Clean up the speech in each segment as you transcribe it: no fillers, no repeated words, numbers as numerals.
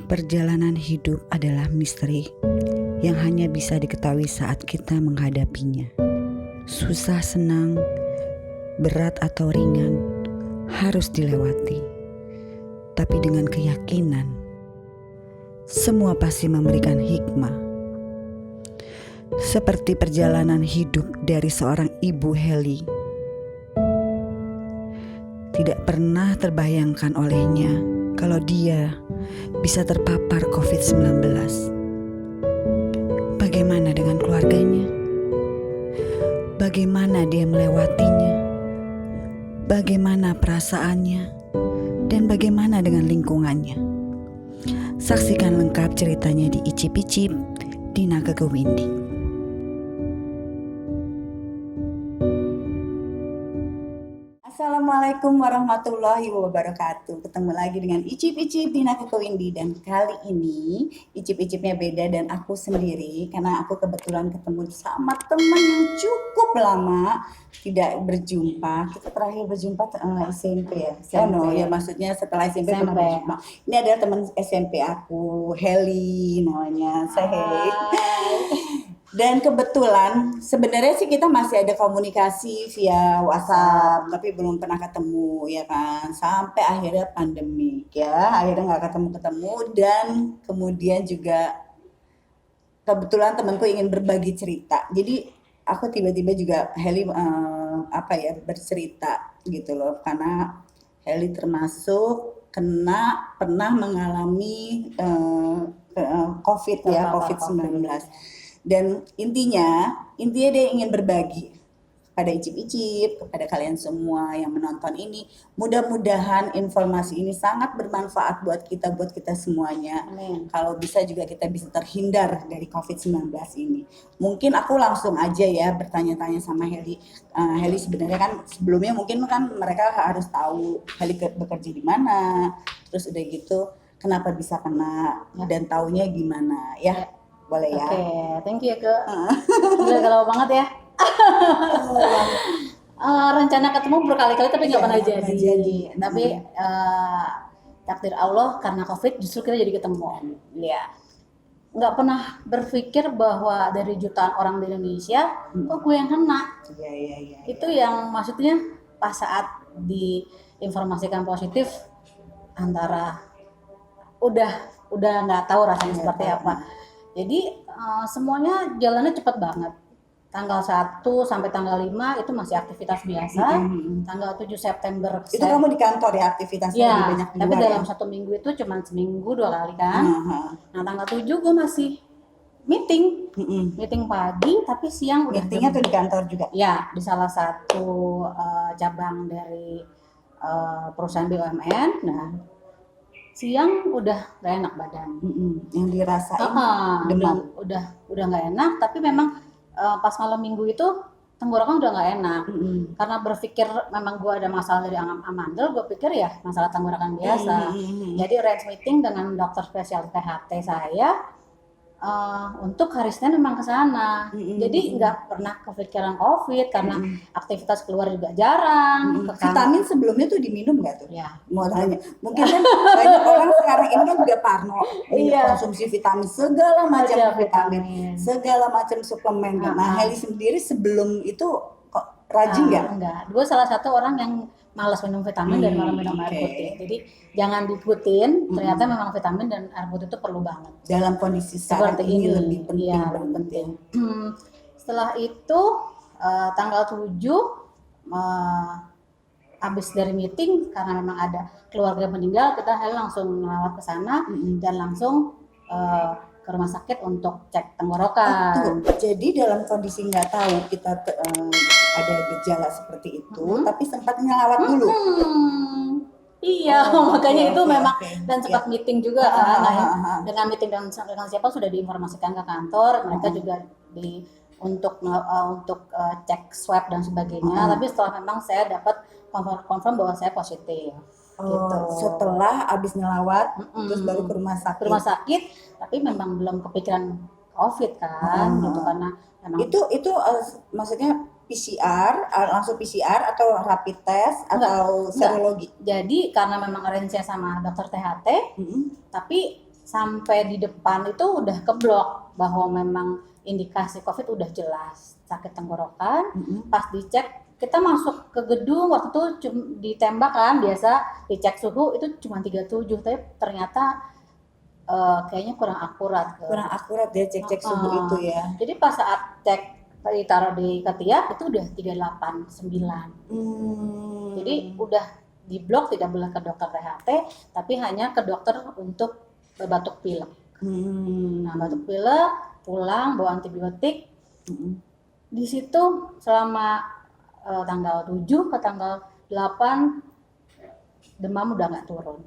Perjalanan hidup adalah misteri yang hanya bisa diketahui saat kita menghadapinya. Susah, senang, berat atau ringan harus dilewati. Tapi dengan keyakinan, semua pasti memberikan hikmah. Seperti perjalanan hidup dari seorang ibu Heli. Tidak pernah terbayangkan olehnya kalau dia bisa terpapar COVID-19. Bagaimana dengan keluarganya? Bagaimana dia melewatinya? Bagaimana perasaannya? Dan bagaimana dengan lingkungannya? Saksikan lengkap ceritanya di Icip-Icip Dina Kekewindi. Assalamualaikum warahmatullahi wabarakatuh. Ketemu lagi dengan Icip-Icip Dina Kekewindi. Dan kali ini Icip-Icipnya beda dan aku sendiri, karena aku kebetulan ketemu sama teman yang cukup lama tidak berjumpa. Kita terakhir berjumpa SMP ya? Ya maksudnya setelah SMP pernah berjumpa. Ini adalah teman SMP aku, Heli namanya. Hey. Dan kebetulan sebenarnya sih kita masih ada komunikasi via WhatsApp, tapi belum pernah ketemu ya kan, sampai akhirnya pandemik ya, akhirnya nggak ketemu dan kemudian juga kebetulan temanku ingin berbagi cerita, jadi aku tiba-tiba juga Heli bercerita gitu loh, karena Heli termasuk pernah mengalami COVID-19. Dan intinya dia ingin berbagi pada Icip-Icip, kepada kalian semua yang menonton ini. Mudah-mudahan informasi ini sangat bermanfaat buat kita semuanya. Amin. Kalau bisa juga kita bisa terhindar dari COVID-19 ini. Mungkin aku langsung aja ya bertanya-tanya sama Heli. Heli sebenarnya kan sebelumnya mungkin kan mereka harus tahu Heli bekerja di mana. Terus udah gitu kenapa bisa kena dan taunya gimana ya. Boleh ya. Oke, thank you ya Ke. Gila galau banget ya. Rencana ketemu berkali-kali tapi nggak pernah jadi. Tapi takdir Allah karena COVID justru kita jadi ketemu. Iya. Nggak pernah berpikir bahwa dari jutaan orang di Indonesia, kok gue yang kena. Iya. Itu yang maksudnya pas saat diinformasikan positif antara udah nggak tahu rasanya seperti apa. Jadi semuanya jalannya cepat banget. Tanggal 1 sampai tanggal 5 itu masih aktivitas biasa. Tanggal 7 September itu kamu di kantor ya aktivitasnya ya, lebih banyak di tapi luar dalam ya? 1 minggu itu cuma seminggu 2 kali kan. Nah tanggal 7 gue masih meeting pagi, tapi siang udah meetingnya tuh di kantor juga? Ya, di salah satu cabang dari perusahaan BUMN. Nah siang udah gak enak badan. Yang dirasain demam. Udah gak enak, tapi memang pas malam minggu itu tenggorokan udah gak enak. Karena berpikir memang gue ada masalah dari amandel, gue pikir ya masalah tenggorokan biasa. Jadi arrange meeting dengan dokter spesialis THT saya untuk hari Senin memang ke sana. Jadi nggak pernah kepikiran COVID karena aktivitas keluar juga jarang. Vitamin sebelumnya tuh diminum nggak tuh? Ya. Mau tanya. Mungkin kan banyak orang sekarang ini kan juga parno. Konsumsi vitamin, segala macam vitamin, segala macam suplemen. Nah, Heli sendiri sebelum itu kok rajin nggak? Enggak. Gue salah satu orang yang malas minum vitamin dan malah minum air putih. Jadi jangan diikutin. Ternyata memang vitamin dan air putih itu perlu banget. Dalam kondisi seperti ini lebih penting. Setelah itu tanggal 7 habis dari meeting karena memang ada keluarga meninggal, kita langsung melawat ke sana dan langsung ke rumah sakit untuk cek tenggorokan. Jadi dalam kondisi nggak tahu kita ada gejala seperti itu, tapi sempat ngelawat dulu. Iya, makanya itu memang dan sempat meeting juga dengan meeting dengan siapa sudah diinformasikan ke kantor, mereka juga untuk cek swab dan sebagainya. Tapi setelah memang saya dapat confirm bahwa saya positif. Gitu. Setelah abis ngelawat, terus baru ke rumah sakit. Tapi memang belum kepikiran COVID kan, gitu karena memang itu maksudnya PCR, langsung PCR atau rapid test atau serologi? Jadi karena memang arrange sama dokter THT, tapi sampai di depan itu udah keblok bahwa memang indikasi COVID udah jelas sakit tenggorokan. Pas dicek kita masuk ke gedung waktu itu ditembak kan, biasa dicek suhu itu cuma 37, tapi ternyata kayaknya kurang akurat. Kurang akurat ya cek-cek suhu itu ya. Jadi pas saat cek ditaruh di ketiak itu udah 389. Jadi udah di blok, tidak boleh ke dokter THT, tapi hanya ke dokter untuk batuk pilek. Nah, batuk pilek, pulang bawa antibiotik. Di situ selama tanggal 7 ke tanggal 8 demam udah nggak turun.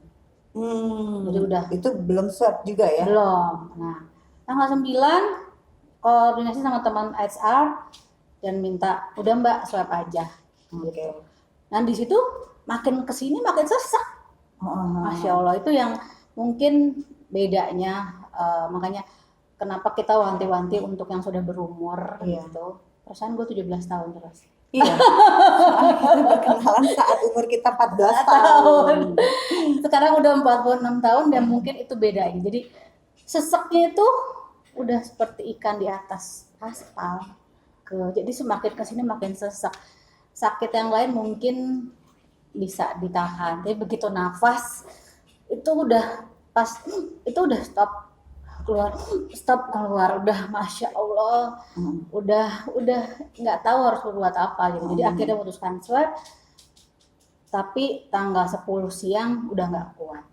Jadi udah. Itu belum swab juga ya? Belum. Nah, tanggal 9 koordinasi sama teman HR dan minta udah Mbak swab aja. Gitu. Nah di situ makin kesini makin sesak. Masya Allah, itu yang mungkin bedanya, makanya kenapa kita wanti-wanti untuk yang sudah berumur gitu. Perasaan gue 17 tahun terus. Iya. Kita berkenalan saat umur kita 14 tahun. Sekarang udah 46 tahun dan mungkin itu bedanya. Jadi seseknya itu udah seperti ikan di atas aspal. Jadi semakin kesini makin sesak. Sakit yang lain mungkin bisa ditahan, tapi begitu nafas itu udah pas itu udah stop keluar, udah Masya Allah, udah nggak tahu harus berbuat apa gitu. Jadi akhirnya memutuskan swab, tapi tanggal 10 siang udah nggak kuat,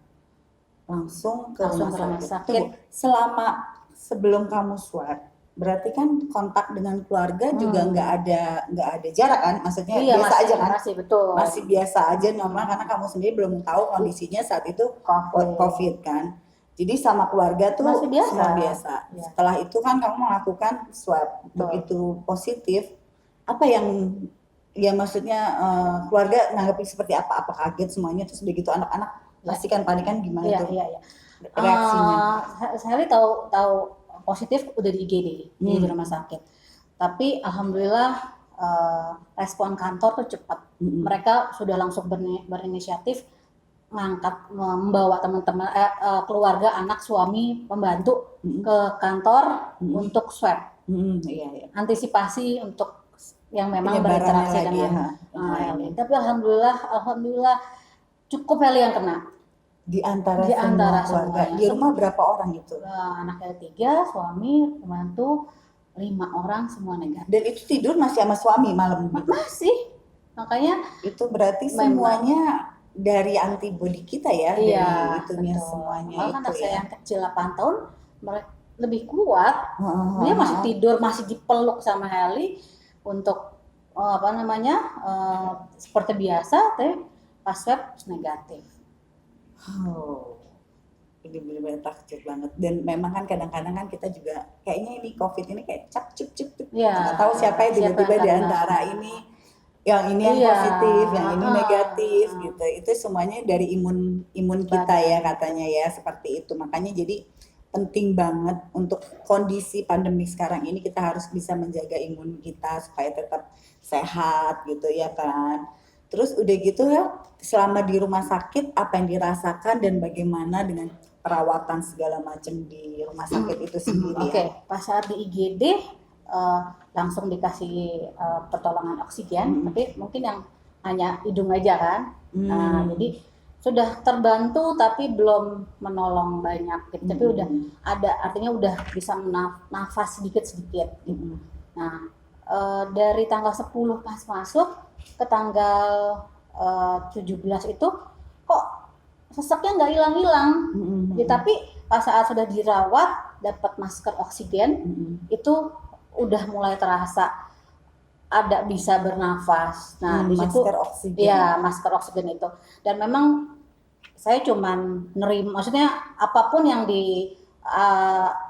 langsung ke rumah sakit. Selama sebelum kamu swab, berarti kan kontak dengan keluarga juga nggak ada jarak kan? Maksudnya biasa masih, aja kan? Masih biasa aja normal karena kamu sendiri belum tahu kondisinya saat itu COVID kan. Jadi sama keluarga tuh masih biasa. Semua biasa. Ya. Setelah itu kan kamu melakukan swab, begitu positif, apa yang ya maksudnya keluarga nanggapi seperti apa? Apa kaget semuanya? Terus begitu anak-anak pastikan panik kan gimana tuh? Reaksinya? Saya tahu positif udah di IGD di rumah sakit. Tapi alhamdulillah respon kantor tuh cepat. Mereka sudah langsung berinisiatif ngangkat, membawa teman-teman keluarga, anak, suami, pembantu ke kantor untuk swab. Antisipasi untuk yang memang berinteraksi dengan Heli. Tapi alhamdulillah cukup Heli yang kena. Di antara keluarga. Di rumah berapa orang itu? Anaknya 3, suami, pembantu 5 orang, semua negatif. Dan itu tidur masih sama suami malam? Masih. Makanya itu berarti semuanya dari antibodi kita ya, dari itunya semuanya. Malah anak saya yang kecil 8 tahun lebih kuat. Dia masih tidur, masih dipeluk sama Heli untuk seperti biasa, tapi pas swab negatif. Ini benar-benar takjub banget. Dan memang kan kadang-kadang kan kita juga kayaknya ini COVID ini kayak cup nggak tahu siapa yang tiba-tiba di antara ini yang positif, yang ini negatif gitu. Itu semuanya dari imun kita ya katanya ya, seperti itu. Makanya jadi penting banget untuk kondisi pandemi sekarang ini kita harus bisa menjaga imun kita supaya tetap sehat gitu ya kan. Terus udah gitu ya, selama di rumah sakit apa yang dirasakan dan bagaimana dengan perawatan segala macam di rumah sakit itu sendiri? Pas saat di IGD langsung dikasih pertolongan oksigen, tapi mungkin yang hanya hidung aja kan. Jadi sudah terbantu tapi belum menolong banyak gitu. Tapi udah ada, artinya udah bisa nafas sedikit-sedikit gitu. Nah, dari tanggal 10 pas masuk ke tanggal 17 itu kok sesaknya nggak hilang-hilang. Tapi pas saat sudah dirawat dapat masker oksigen itu udah mulai terasa ada bisa bernafas. Nah, di situ masker oksigen itu. Dan memang saya cuman nerima, maksudnya apapun yang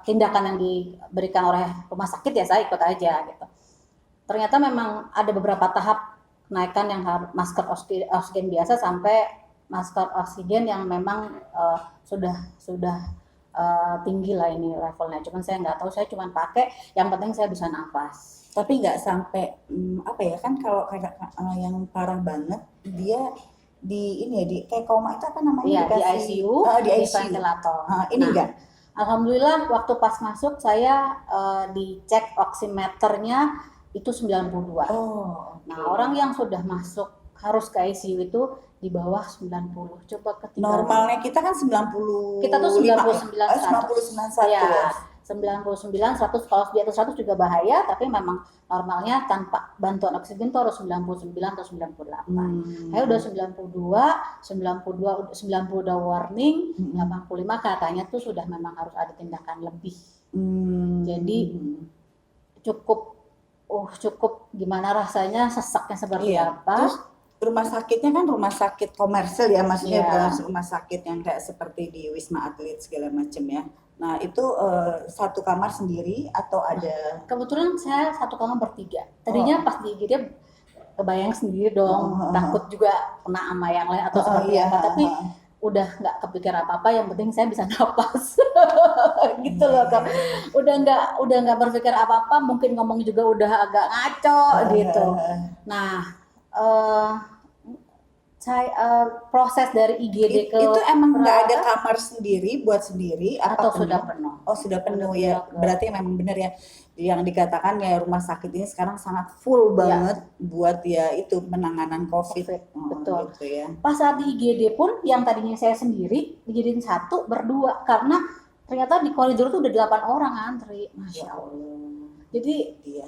tindakan yang diberikan oleh rumah sakit ya saya ikut aja gitu. Ternyata memang ada beberapa tahap kenaikan yang harus masker oksigen biasa sampai masker oksigen yang memang sudah tinggi lah ini levelnya. Cuman saya nggak tahu, saya cuman pakai yang penting saya bisa nafas. Tapi nggak sampai kan kalau kayak yang parah banget dia di kayak koma itu apa namanya? Iya, di ICU, di ventilator. Ini enggak. Alhamdulillah waktu pas masuk saya dicek oximeternya itu 92. Oh, Nah, oke. orang yang sudah masuk harus ke ICU itu di bawah 90. Coba ketika Normalnya kita kan 95 kita tuh ya? 99 100. 99,1 Ya, ya? 99 100, kalau di atas 100 juga bahaya, tapi memang normalnya tanpa bantuan oksigen tuh harus 99 atau 98. Saya udah 92, 90 udah warning, 85 katanya tuh sudah memang harus ada tindakan lebih. Jadi cukup gimana rasanya, sesaknya seperti Iya. apa. Terus rumah sakitnya kan rumah sakit komersil ya, maksudnya Iya. bukan rumah sakit yang kayak seperti di Wisma Atlet segala macam ya. Nah itu satu kamar sendiri atau ada? Kebetulan saya satu kamar bertiga. Tadinya pas di IGD kebayang sendiri dong, takut juga kena sama yang lain atau seperti iya, apa. Tapi udah nggak kepikir apa-apa, yang penting saya bisa napas. Gitu loh, Kak. Udah nggak berpikir apa-apa, mungkin ngomong juga udah agak ngaco gitu. Nah, proses dari IGD ke itu emang nggak ada perawatan kamar sendiri buat sendiri apa atau sudah penuh? Oh sudah penuh Udah ya, penuh. berarti memang benar ya yang dikatakan ya rumah sakit ini sekarang sangat full banget buat ya itu penanganan COVID. Betul. Gitu ya. Pas saat di IGD pun yang tadinya saya sendiri dijadiin satu berdua karena ternyata di koridor tuh udah 8 orang antri. Masya Allah. Jadi Iya.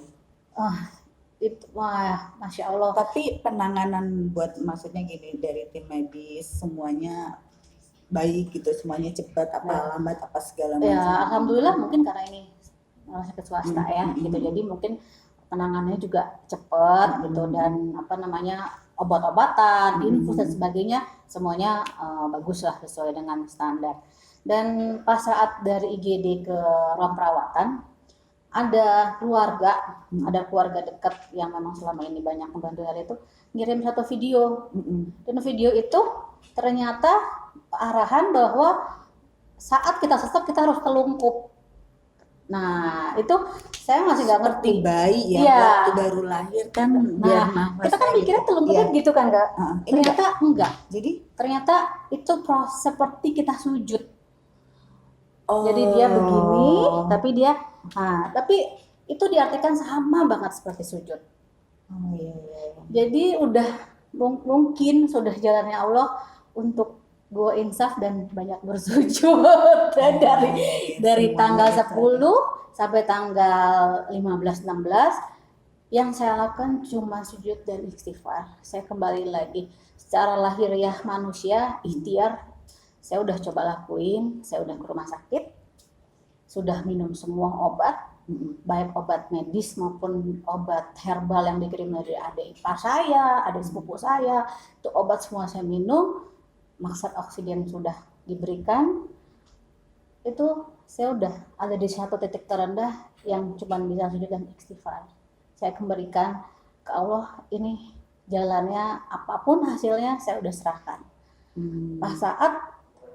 itu wah, Masya Allah. Tapi penanganan buat maksudnya gini dari tim medis semuanya baik gitu, semuanya cepat apa lambat apa segala macam. Ya, alhamdulillah mungkin karena ini rumah sakit swasta ya, gitu. Jadi mungkin penanganannya juga cepat gitu, dan apa namanya obat-obatan, infus dan sebagainya semuanya bagus lah sesuai dengan standar. Dan pas saat dari IGD ke ruang perawatan ada keluarga dekat yang memang selama ini banyak membantu hal itu, ngirim satu video. Dan video itu ternyata arahan bahwa saat kita sesak kita harus telungkup. Nah, itu saya masih nggak ngerti. Seperti bayi ya, Iya. waktu baru lahir kan biar nafasnya Kita kan mikirnya telungkupnya gitu kan, Kak? Ini Ternyata enggak. Jadi Ternyata itu seperti kita sujud. Jadi dia begini, tapi itu diartikan sama banget seperti sujud. iya. Jadi udah mungkin sudah jalannya Allah untuk gue insaf dan banyak bersujud. Dan dari tanggal 10 sampai tanggal 15-16 yang saya lakukan cuma sujud dan istighfar. Saya kembali lagi secara lahiriah manusia, ikhtiar saya udah coba lakuin. Saya udah ke rumah sakit, sudah minum semua obat, baik obat medis maupun obat herbal yang dikirim dari adik ipar saya, adik sepupu saya. Itu obat semua saya minum, maksud oksigen sudah diberikan. Itu saya udah ada di satu titik terendah yang cuma bisa sujud dan istighfar. Saya kembalikan ke Allah, ini jalannya apapun hasilnya saya udah serahkan. Pas saat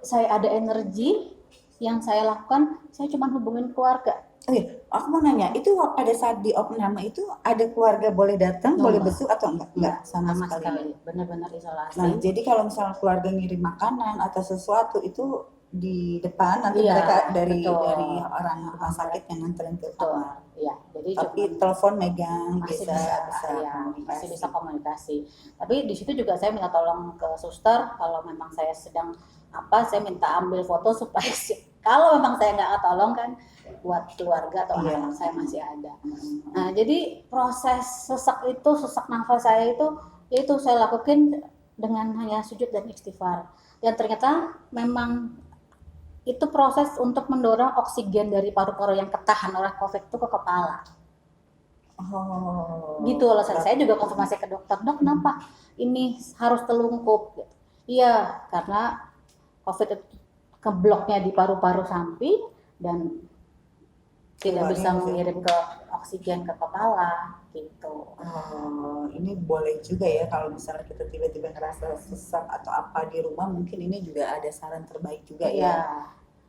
saya ada energi, yang saya lakukan, saya cuma hubungin keluarga. Oke, aku mau nanya, itu pada saat di opname itu ada keluarga boleh datang, boleh besuk atau enggak? Enggak, sama sekali. Benar-benar isolasi. Nah, jadi kalau misalnya keluarga ngirim makanan atau sesuatu itu di depan nanti mereka dari orang rumah sakit yang nganterin ke kamar. Iya, jadi tapi telepon megang masih masih bisa komunikasi. Tapi di situ juga saya minta tolong ke suster kalau memang saya sedang saya minta ambil foto supaya kalau memang saya nggak ketolong kan buat keluarga atau anak saya masih ada. Nah, jadi proses sesak nafas saya itu saya lakukan dengan hanya sujud dan istighfar. Dan ternyata memang itu proses untuk mendorong oksigen dari paru-paru yang ketahan oleh COVID itu ke kepala. Gitu loh. Saya juga konfirmasi ke dokter, dok kenapa ini harus telungkup? Iya, karena COVID itu kebloknya di paru-paru samping dan tidak bisa mengirim ke oksigen ke kepala gitu. Ini boleh juga ya kalau misalnya kita tiba-tiba ngerasa sesak atau apa di rumah, mungkin ini juga ada saran terbaik juga ya.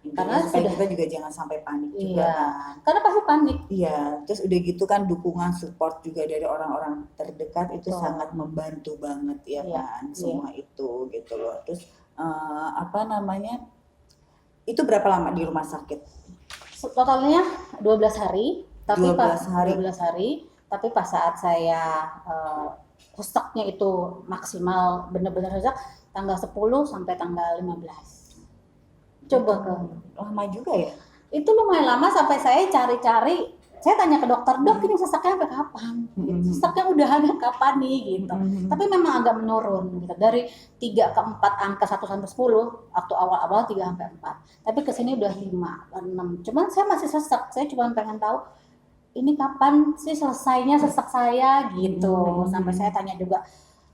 Karena kita juga jangan sampai panik juga kan. Karena pasti panik. Iya, terus udah gitu kan dukungan support juga dari orang-orang terdekat itu sangat membantu banget ya kan semua itu gitu loh. Terus Itu berapa lama di rumah sakit? Totalnya 12 hari, tapi 12 hari. 12 hari, tapi pas saat saya sesaknya itu maksimal benar-benar sesak tanggal 10 sampai tanggal 15. Coba ke Lama juga ya? itu lumayan lama sampai saya cari-cari, saya tanya ke dokter, dok ini sesaknya sampai kapan? Gitu. Sesaknya udah ada kapan nih gitu. Tapi memang agak menurun gitu. Dari 3 ke 4 angka 1 sampai 10, waktu awal-awal 3 sampai 4. Tapi kesini udah 5, 6. Cuman saya masih sesak, saya cuma pengen tahu ini kapan sih selesainya sesak saya gitu. Sampai saya tanya juga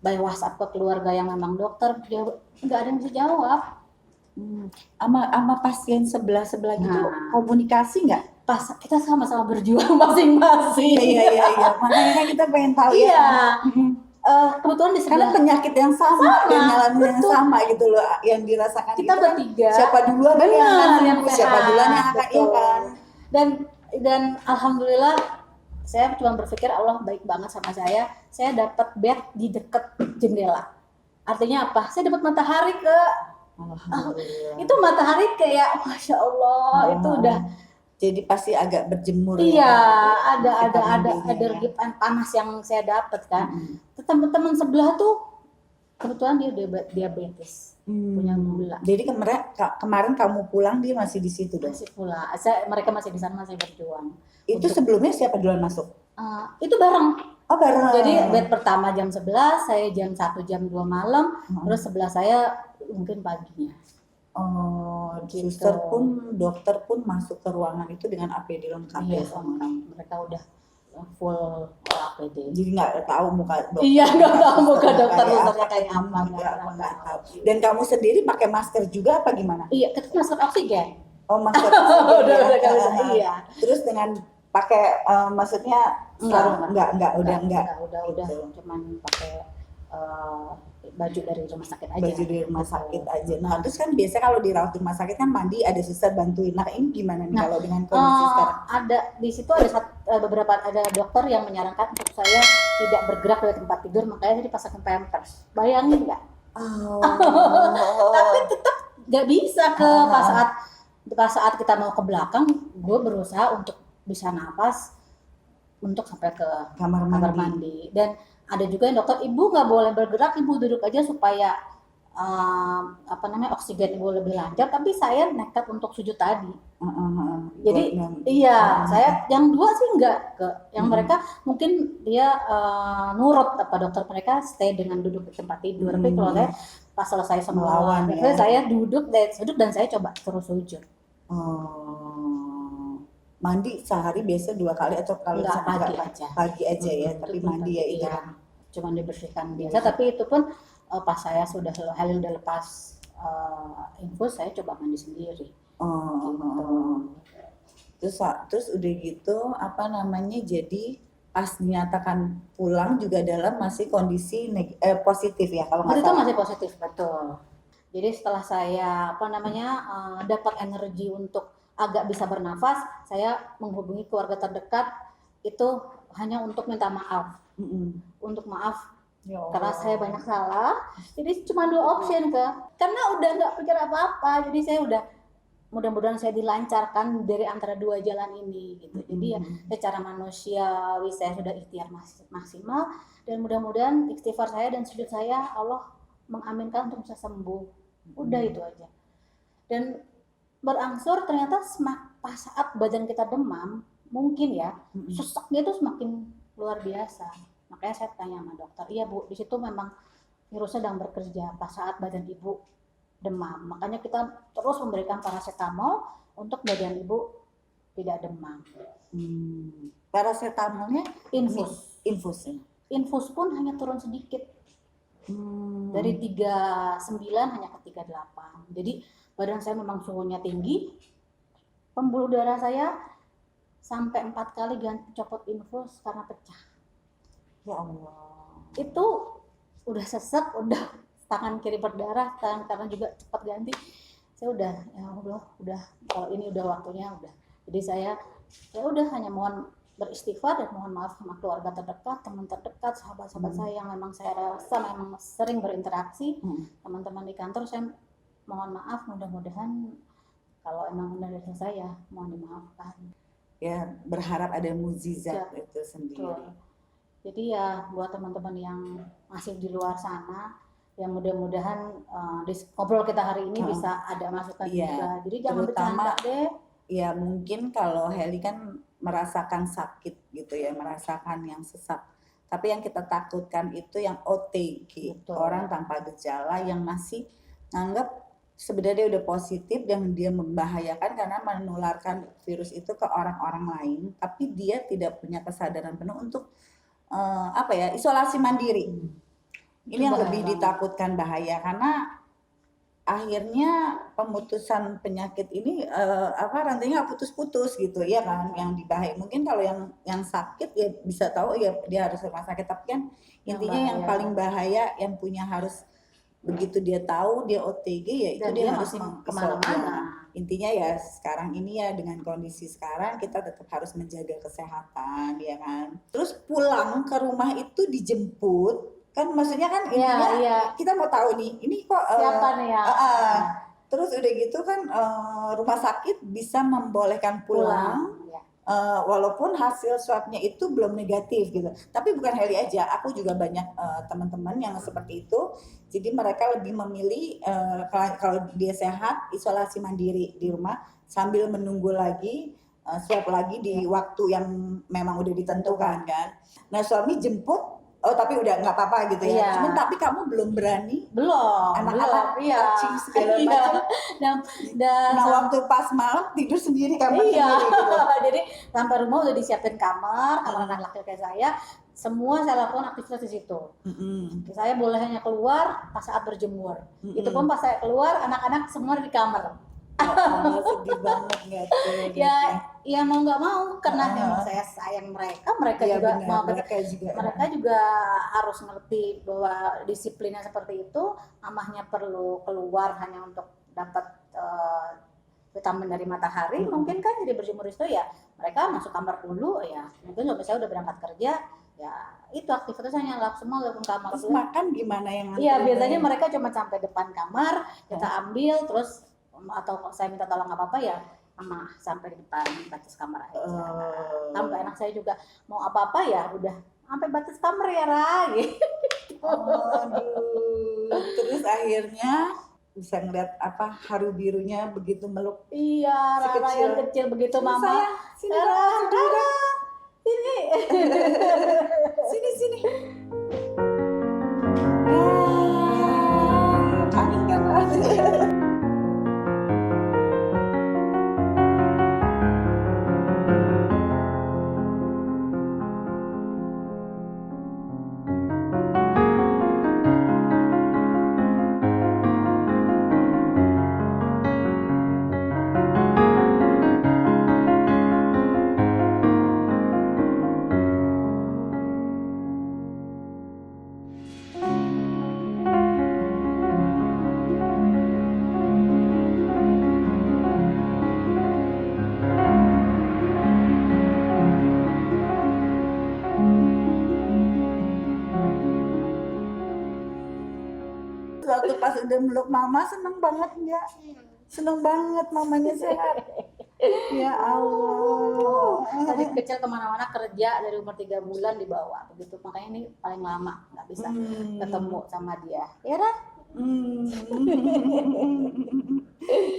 by WhatsApp ke keluarga yang memang dokter, dia nggak ada yang bisa jawab. Sama pasien sebelah gitu komunikasi nggak? Pas kita sama-sama berjuang masing-masing. Iya. Makanya kan kita pengen tahu Iya. ya. Kebetulan di Karena sebelah penyakit yang sama dan ngalamin yang betul. sama gitu loh yang dirasakan kita itu kan. bertiga. Siapa duluan Benar, yang akan yang sembuh, siapa sehat, duluan yang akan iya betul. kan. Dan alhamdulillah saya cuma berpikir Allah baik banget sama saya. Saya dapat bed di dekat jendela. Artinya apa? Saya dapat matahari ke Alhamdulillah. itu matahari kayak Masya Allah itu udah jadi pasti agak berjemur iya ya, ada vitamin D-nya ya. energi panas yang saya dapat kan. Teman-teman sebelah tuh kebetulan dia diabetes, punya gula. Jadi kemarin kamu pulang dia masih di situ dong? Masih pula, mereka masih di sana, masih berjuang. Itu sebelumnya siapa duluan masuk? Itu bareng. Oh bareng. Jadi bed pertama jam 11, saya jam 1 jam 2 malam, terus sebelah saya mungkin paginya. Oh, Gitu. dokter pun masuk ke ruangan itu dengan APD lengkap Iya, ya sama. mereka udah full APD. Jadi nggak tahu muka dokter. Iya, nggak tahu muka dokter kayak dokternya kayak apa. nggak tahu. Dan kamu sendiri pakai masker juga apa gimana? Iya, kita masker oksigen. Oh masker oksigen. Udah ya. iya. Terus dengan pakai maksudnya sarung udah Udah, cuman pakai baju dari rumah sakit aja. Baju dari rumah sakit aja. Nah, terus kan biasa kalau dirawat di rumah sakit kan mandi ada suster bantuin. Nah, ini gimana nih kalau dengan kondisi sekarang? Ada di situ beberapa dokter yang menyarankan untuk saya tidak bergerak dari tempat tidur, makanya saya dipasangin pampers. Bayangin nggak? Tapi tetap nggak bisa pas saat kita mau ke belakang, gue berusaha untuk bisa napas untuk sampai ke Kamar mandi. Dan ada juga yang dokter, ibu nggak boleh bergerak, ibu duduk aja supaya oksigen ibu lebih lancar. Tapi saya nekat untuk sujud tadi. Jadi saya yang dua sih enggak yang mereka mungkin dia nurut apa dokter mereka stay dengan duduk di tempat tidur. Tapi kalau saya pas selesai semua saya duduk dan saya coba terus sujud. Mandi sehari biasa 2 kali atau kalau pagi aja ya, tapi mandi ya itu kan cuma dibersihkan biasa. Tapi itu pun pas saya sudah lepas infus, saya coba mandi sendiri. Terus udah gitu jadi pas dinyatakan pulang juga dalam masih kondisi positif ya kalau nggak salah. Itu masih positif, betul. Jadi setelah saya dapat energi untuk agak bisa bernafas, saya menghubungi keluarga terdekat itu hanya untuk minta maaf. Untuk maaf karena saya banyak salah. Jadi cuma 2 option karena udah nggak pikir apa-apa. Jadi saya udah mudah-mudahan saya dilancarkan dari antara 2 jalan ini gitu. Jadi ya secara manusiawi saya sudah ikhtiar maksimal dan mudah-mudahan istighfar saya dan sujud saya Allah mengaminkan untuk bisa sembuh. Udah itu aja. Dan berangsur ternyata pas saat badan kita demam mungkin ya sesaknya itu semakin luar biasa. Makanya saya tanya sama dokter, iya Bu, di situ memang virusnya sedang bekerja pas saat badan ibu demam. Makanya kita terus memberikan paracetamol untuk badan ibu tidak demam. Paracetamolnya infus pun hanya turun sedikit. Dari 39 hanya ke 38. Jadi badan saya memang suhunya tinggi, pembuluh darah saya sampai 4 kali copot infus karena pecah. Ya Allah. Itu udah sesek, udah tangan kiri berdarah, tangan kanan juga cepat ganti. Saya udah, ya Allah, udah kalau ini udah waktunya udah. Jadi saya ya udah hanya mohon beristighfar dan mohon maaf sama keluarga terdekat, teman terdekat, sahabat-sahabat saya yang memang saya rasa memang sering berinteraksi, teman-teman di kantor saya mohon maaf, mudah-mudahan kalau emang benar dari saya mohon dimaafkan. Ya berharap ada mukjizat Ya, itu sendiri. betul. Jadi ya buat teman-teman yang masih di luar sana, yang mudah-mudahan di ngobrol kita hari ini bisa ada masukan Iya, juga. Jadi jangan terutama bercanda deh. ya mungkin kalau Heli kan merasakan sakit gitu ya, merasakan yang sesak. Tapi yang kita takutkan itu yang OTG, Betul. orang tanpa gejala yang masih nganggap sebenarnya udah positif dan dia membahayakan karena menularkan virus itu ke orang-orang lain, tapi dia tidak punya kesadaran penuh untuk isolasi mandiri. Ini yang lebih ditakutkan bahaya karena akhirnya pemutusan penyakit ini rantainya putus-putus gitu ya kan, yang dibahaya. Mungkin kalau yang sakit ya bisa tahu ya dia harus ke rumah sakit, tapi kan intinya yang paling bahaya yang punya harus begitu dia tahu dia OTG ya itu dia harus kemana-mana. Intinya ya sekarang ini ya dengan kondisi sekarang kita tetap harus menjaga kesehatan ya kan. Terus pulang ke rumah itu dijemput kan, maksudnya kan intinya kita mau tahu nih ini kok siapa nih ya. Terus udah gitu kan rumah sakit bisa membolehkan pulang. Walaupun hasil swabnya itu belum negatif gitu, tapi bukan Heli aja, aku juga banyak teman-teman yang seperti itu. Jadi mereka lebih memilih kalau dia sehat isolasi mandiri di rumah sambil menunggu lagi swab lagi di waktu yang memang udah ditentukan kan. Nah suami jemput, oh tapi udah nggak apa-apa gitu ya. Cuman tapi kamu belum berani. Anak-anak touching segala macam. Nah waktu pas malam tidur sendiri kamar sendiri gitu. Jadi sampai rumah udah disiapin kamar anak laki-laki saya. Semua saya lakukan aktivitas di situ. Saya boleh hanya keluar pas saat berjemur. Itu pun pas saya keluar anak-anak semua di kamar. Sedih banget nggak tuh? Ya mau nggak mau karena memang saya sayang mereka ya, juga benar, mau mereka juga harus ngerti bahwa disiplinnya seperti itu. Mamahnya perlu keluar hanya untuk dapat vitamin dari matahari. Mungkin kan jadi berjemur itu ya mereka masuk kamar dulu ya. Mungkin sampai saya udah berangkat kerja ya itu aktivitasnya nyalap semua walaupun kamar. Terus makan gimana yang? Iya biasanya mereka cuma sampai depan kamar kita ambil terus atau saya minta tolong apa-apa ya Mama sampai di depan batas kamar aja. Sampai anak saya juga mau apa-apa ya udah sampai batas kamar ya Ra gitu. Terus akhirnya bisa ngeliat haru birunya begitu meluk. Iya, Rara yang kecil begitu Mama. Sini Rara, sini. Sini. Kangen kan? Waktu pas udah meluk mama seneng banget nggak? Seneng banget mamanya sehat. Ya Allah. Dari kecil kemana-mana kerja dari umur 3 bulan dibawa begitu, makanya ini paling lama nggak bisa ketemu sama dia. Ya Ra?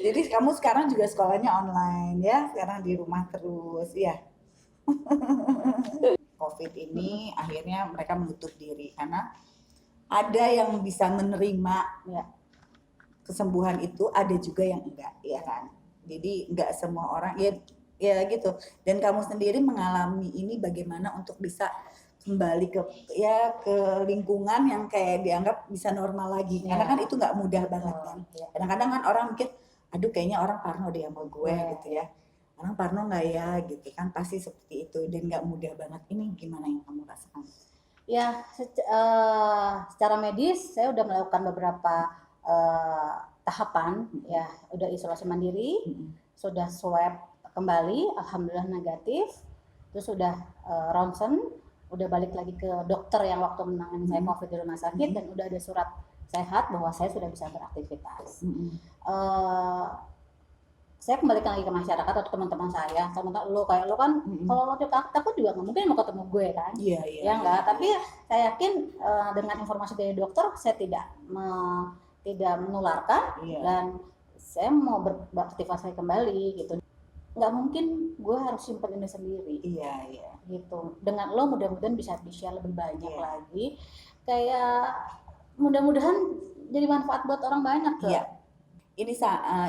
Jadi kamu sekarang juga sekolahnya online ya? Sekarang di rumah terus ya? COVID ini akhirnya mereka menutup diri karena ada yang bisa menerima kesembuhan itu, ada juga yang enggak, ya kan. Jadi enggak semua orang ya gitu. Dan kamu sendiri mengalami ini bagaimana untuk bisa kembali ke lingkungan yang kayak dianggap bisa normal lagi. Karena kan itu enggak mudah banget kan. Kadang-kadang kan orang mikir, aduh kayaknya orang parno deh sama gue gitu ya. Orang parno enggak ya gitu kan, pasti seperti itu dan enggak mudah banget. Ini gimana yang kamu rasakan? Ya, secara medis saya udah melakukan beberapa tahapan ya, udah isolasi mandiri, sudah swab kembali, alhamdulillah negatif, terus sudah ronsen, udah balik lagi ke dokter yang waktu menangani saya COVID di rumah sakit dan udah ada surat sehat bahwa saya sudah bisa beraktivitas. saya kembalikan lagi ke masyarakat atau teman-teman saya, teman-teman lo kayak lo kan, kalau lo takut juga nggak mungkin mau ketemu gue kan, ya enggak. Tapi saya yakin dengan informasi dari dokter saya tidak menularkan dan saya mau beraktivitas kembali gitu. Nggak mungkin gue harus simpen ini sendiri. Gitu. Dengan lo mudah-mudahan bisa di-share lebih banyak lagi. Kayak mudah-mudahan jadi manfaat buat orang banyak tuh. Ini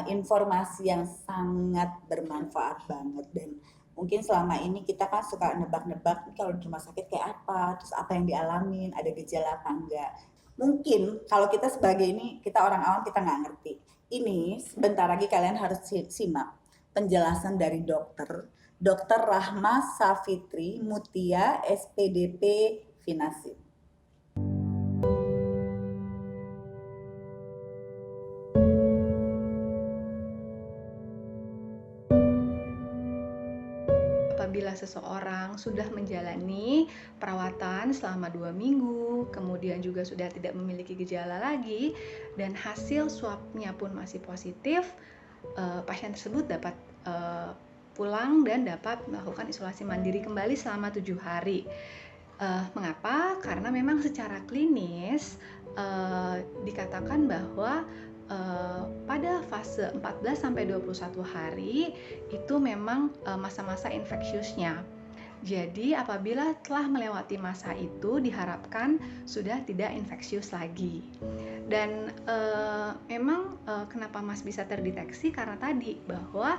informasi yang sangat bermanfaat banget, dan mungkin selama ini kita kan suka nebak-nebak kalau di rumah sakit kayak apa, terus apa yang dialamin, ada gejala apa enggak. Mungkin kalau kita sebagai ini, kita orang awam kita nggak ngerti. Ini sebentar lagi kalian harus simak penjelasan dari Dr. Rahma Safitri Mutia, SPDP Finasi. Apabila seseorang sudah menjalani perawatan selama 2 minggu, kemudian juga sudah tidak memiliki gejala lagi, dan hasil swabnya pun masih positif, pasien tersebut dapat pulang dan dapat melakukan isolasi mandiri kembali selama 7 hari. Mengapa? Karena memang secara klinis dikatakan bahwa pada fase 14-21 hari itu memang masa-masa infeksiusnya. Jadi apabila telah melewati masa itu diharapkan sudah tidak infeksius lagi. Dan memang kenapa Mas bisa terdeteksi karena tadi bahwa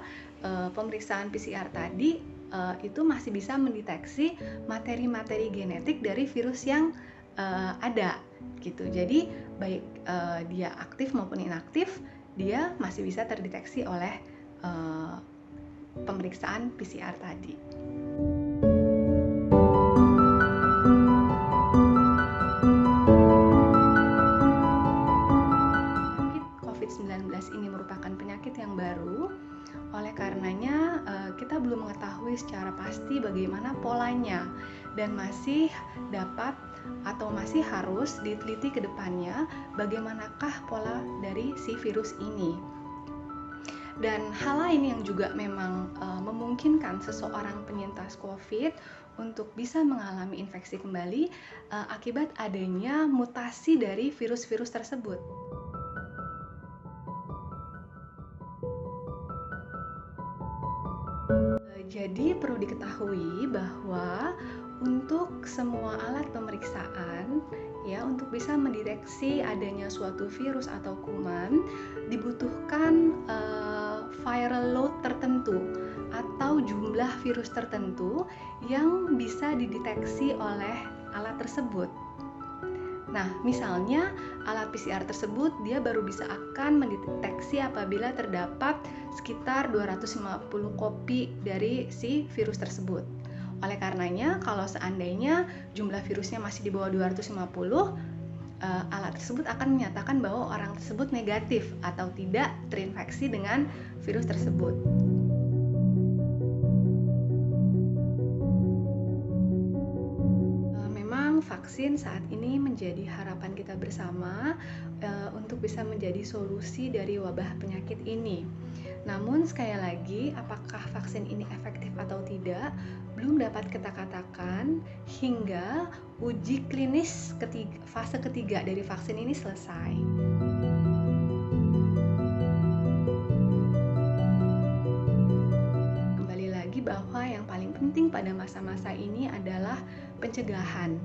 pemeriksaan PCR tadi itu masih bisa mendeteksi materi-materi genetik dari virus yang ada gitu. Jadi baik dia aktif maupun inaktif, dia masih bisa terdeteksi oleh pemeriksaan PCR tadi. Penyakit COVID-19 ini merupakan penyakit yang baru, oleh karenanya kita belum mengetahui secara pasti bagaimana polanya dan masih dapat atau masih harus diteliti ke depannya bagaimanakah pola dari si virus ini. Dan hal lain yang juga memang memungkinkan seseorang penyintas COVID untuk bisa mengalami infeksi kembali akibat adanya mutasi dari virus-virus tersebut. Jadi perlu diketahui bahwa untuk semua alat pemeriksaan ya untuk bisa mendeteksi adanya suatu virus atau kuman dibutuhkan viral load tertentu atau jumlah virus tertentu yang bisa dideteksi oleh alat tersebut. Nah, misalnya alat PCR tersebut dia baru bisa akan mendeteksi apabila terdapat sekitar 250 kopi dari si virus tersebut. Oleh karenanya, kalau seandainya jumlah virusnya masih di bawah 250, alat tersebut akan menyatakan bahwa orang tersebut negatif atau tidak terinfeksi dengan virus tersebut. Vaksin saat ini menjadi harapan kita bersama untuk bisa menjadi solusi dari wabah penyakit ini. Namun sekali lagi, apakah vaksin ini efektif atau tidak belum dapat kita katakan hingga uji klinis fase ketiga dari vaksin ini selesai. Kembali lagi bahwa yang paling penting pada masa-masa ini adalah pencegahan.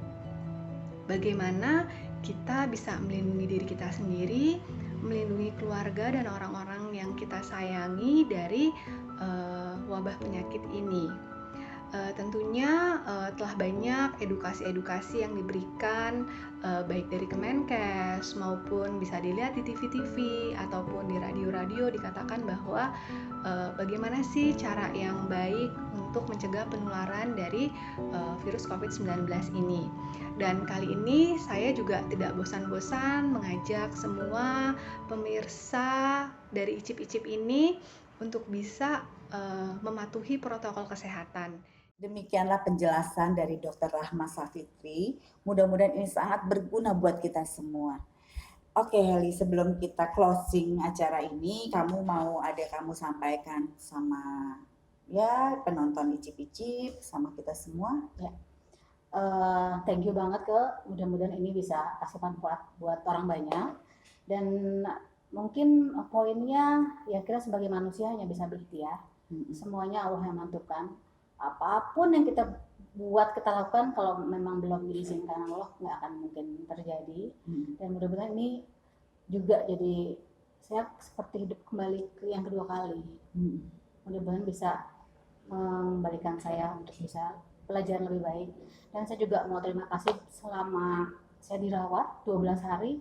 Bagaimana kita bisa melindungi diri kita sendiri, melindungi keluarga dan orang-orang yang kita sayangi dari wabah penyakit ini. Tentunya telah banyak edukasi-edukasi yang diberikan baik dari Kemenkes maupun bisa dilihat di TV-TV ataupun di radio-radio dikatakan bahwa bagaimana sih cara yang baik untuk mencegah penularan dari virus COVID-19 ini. Dan kali ini saya juga tidak bosan-bosan mengajak semua pemirsa dari Icip-Icip ini untuk bisa mematuhi protokol kesehatan. Demikianlah penjelasan dari Dr. Rahma Safitri. Mudah-mudahan ini sangat berguna buat kita semua. Oke Heli, sebelum kita closing acara ini, kamu sampaikan sama ya penonton icip-icip sama kita semua. Ya, thank you banget mudah-mudahan ini bisa kasih manfaat buat orang banyak. Dan mungkin poinnya ya kita sebagai manusia hanya bisa berikhtiar. Semuanya Allah yang menentukan. Apapun yang kita buat, kita lakukan, kalau memang belum diizinkan Allah nggak akan mungkin terjadi. Dan mudah-mudahan ini juga jadi saya seperti hidup kembali ke yang kedua kali. Mudah-mudahan bisa mengembalikan saya untuk bisa pelajaran lebih baik. Dan saya juga mau terima kasih selama saya dirawat 12 hari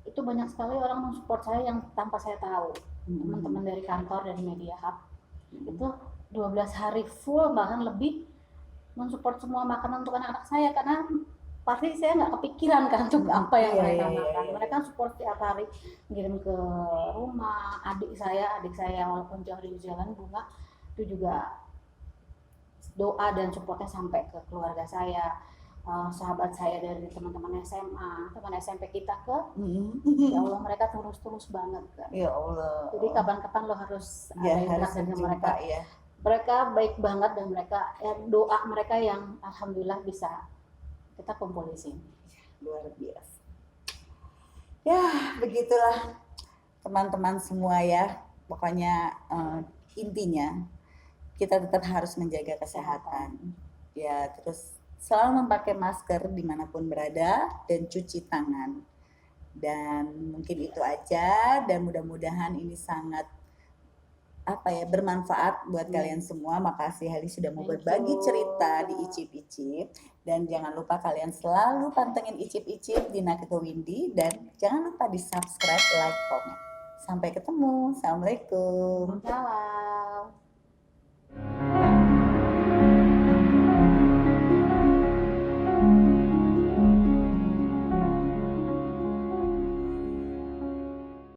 itu banyak sekali orang mensupport saya yang tanpa saya tahu. Teman-teman dari kantor, dari Media Hub itu 12 hari full, bahkan lebih, mensupport semua makanan untuk anak-anak saya, karena pasti saya nggak kepikiran kan untuk apa yang mereka makan. Mereka support setiap hari, ngirim ke rumah adik saya walaupun jauh di jalan, bunga itu juga doa dan supportnya sampai ke keluarga saya, sahabat saya dari teman-teman SMA, teman SMP kita ya Allah, mereka tulus banget kan. Ya Allah. Jadi kapan-kapan lo harus ada interaksi dengan mereka. Ya. Mereka baik banget, dan mereka doa mereka yang alhamdulillah bisa kita kumpul di sini. Luar biasa. Ya, begitulah teman-teman semua ya. Pokoknya intinya kita tetap harus menjaga kesehatan. Ya, terus selalu memakai masker dimanapun berada dan cuci tangan. Dan mungkin itu aja, dan mudah-mudahan ini sangat bermanfaat buat kalian semua. Makasih Heli sudah mau berbagi cerita di Icip-Icip, dan jangan lupa kalian selalu pantengin Icip-Icip di Nakeko Windy, dan jangan lupa di subscribe, like, comment. Sampai ketemu. Assalamualaikum. Salam.